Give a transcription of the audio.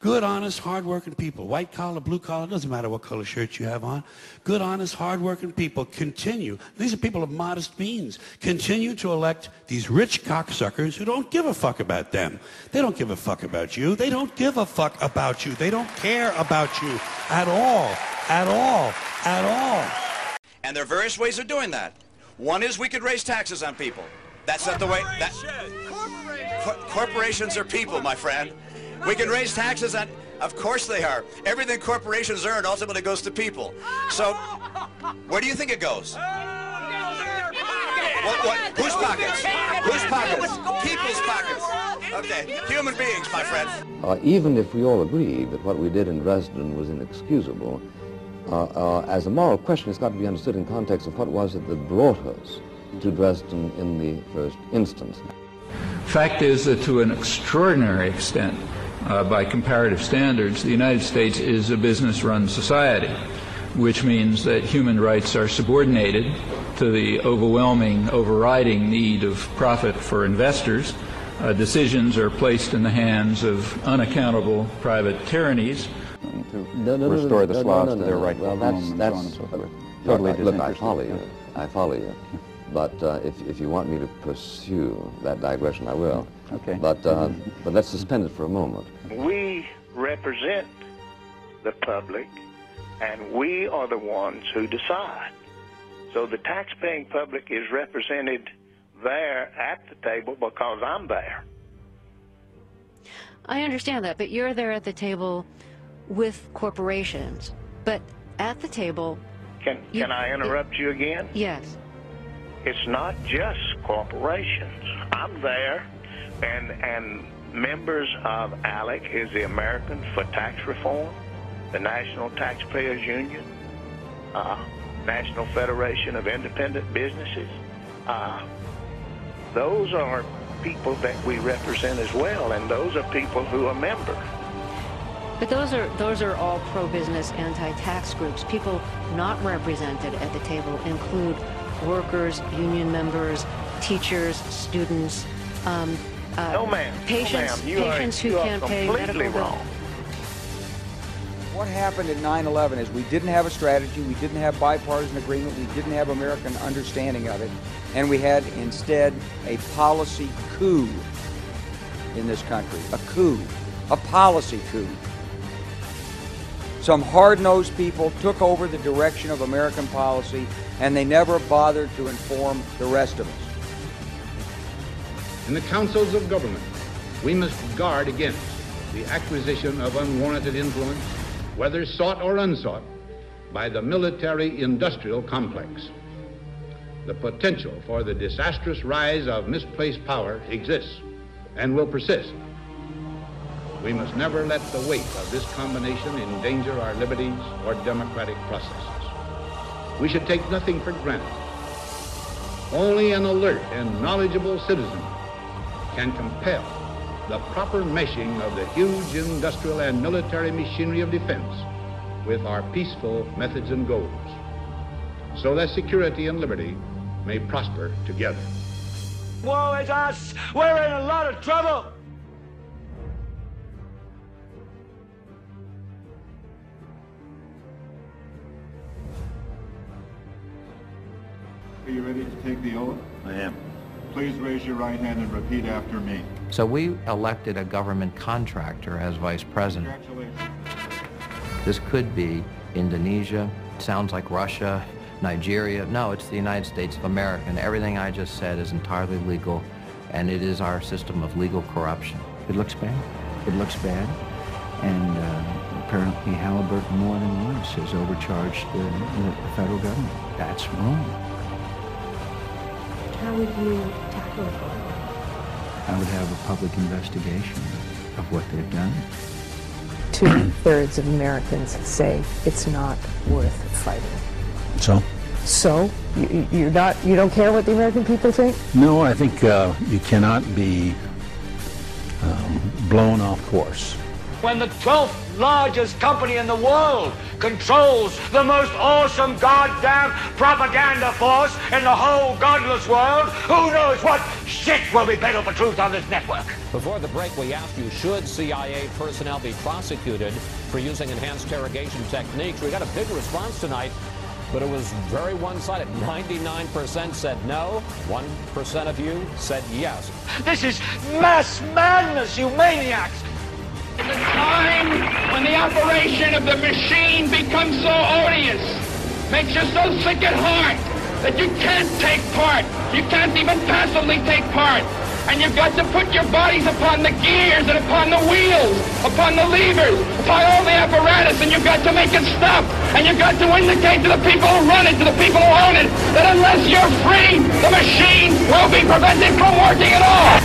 Good, honest, hard-working people, white collar, blue collar, doesn't matter what color shirt you have on. Good, honest, hard-working people continue. These are people of modest means. Continue to elect these rich cocksuckers who don't give a fuck about them. They don't give a fuck about you. They don't give a fuck about you. They don't care about you at all, at all, at all. And there are various ways of doing that. One is we could raise taxes on people. That's not the way. Corporations are people, my friend. We can raise taxes on. Of course they are. Everything corporations earn ultimately goes to people. So, where do you think it goes? What? Whose pockets? Whose pockets? People's pockets. Okay, human beings, my friend. Even if we all agree that what we did in Dresden was inexcusable, as a moral question, it's got to be understood in context of what was it that brought us to Dresden in the first instance. Fact is that to an extraordinary extent, by comparative standards, the United States is a business-run society, which means that human rights are subordinated to the overwhelming, overriding need of profit for investors. Decisions are placed in the hands of unaccountable private tyrannies. To restore the Slavs to their rightful home and so on and so forth. Totally look, I follow you. I follow you. But if you want me to pursue that digression, I will. Okay. But let's suspend it for a moment. We represent the public, and we are the ones who decide. So the tax-paying public is represented there at the table because I'm there. I understand that, but you're there at the table with corporations. But at the table... Can I interrupt you again? Yes. It's not just corporations. I'm there, and members of ALEC is the American for Tax Reform, the National Taxpayers Union, National Federation of Independent Businesses. Those are people that we represent as well, and those are people who are members. But those are all pro-business, anti-tax groups. People not represented at the table include workers, union members, teachers, students, no, ma'am. patients, No, ma'am. patients who can't pay medical bills. Wrong. What happened in 9/11 is we didn't have a strategy, we didn't have bipartisan agreement, we didn't have American understanding of it, and we had instead a policy coup in this country. A coup. A policy coup. Some hard-nosed people took over the direction of American policy, and they never bothered to inform the rest of us. In the councils of government, we must guard against the acquisition of unwarranted influence, whether sought or unsought, by the military-industrial complex. The potential for the disastrous rise of misplaced power exists and will persist. We must never let the weight of this combination endanger our liberties or democratic processes. We should take nothing for granted. Only an alert and knowledgeable citizen can compel the proper meshing of the huge industrial and military machinery of defense with our peaceful methods and goals, so that security and liberty may prosper together. Woe is us! We're in a lot of trouble! Are you ready to take the oath? I am. Please raise your right hand and repeat after me. So we elected a government contractor as vice president. Congratulations. This could be Indonesia, sounds like Russia, Nigeria. No, it's the United States of America, and everything I just said is entirely legal, and it is our system of legal corruption. It looks bad. It looks bad. And apparently Halliburton more than once has overcharged the federal government. That's wrong. How would you tackle it? I would have a public investigation of what they've done. 2/3 of Americans say it's not worth fighting. So? So? You don't care what the American people think? No, I think you cannot be blown off course when the 12th largest company in the world controls the most awesome goddamn propaganda force in the whole godless world? Who knows what shit will be peddled for truth on this network? Before the break, we asked you, should CIA personnel be prosecuted for using enhanced interrogation techniques? We got a big response tonight, but it was very one-sided. 99% said no, 1% of you said yes. This is mass madness, you maniacs! It's a time when the operation of the machine becomes so odious, makes you so sick at heart that you can't take part. You can't even passively take part. And you've got to put your bodies upon the gears and upon the wheels, upon the levers, upon all the apparatus, and you've got to make it stop. And you've got to indicate to the people who run it, to the people who own it, that unless you're free, the machine will be prevented from working at all.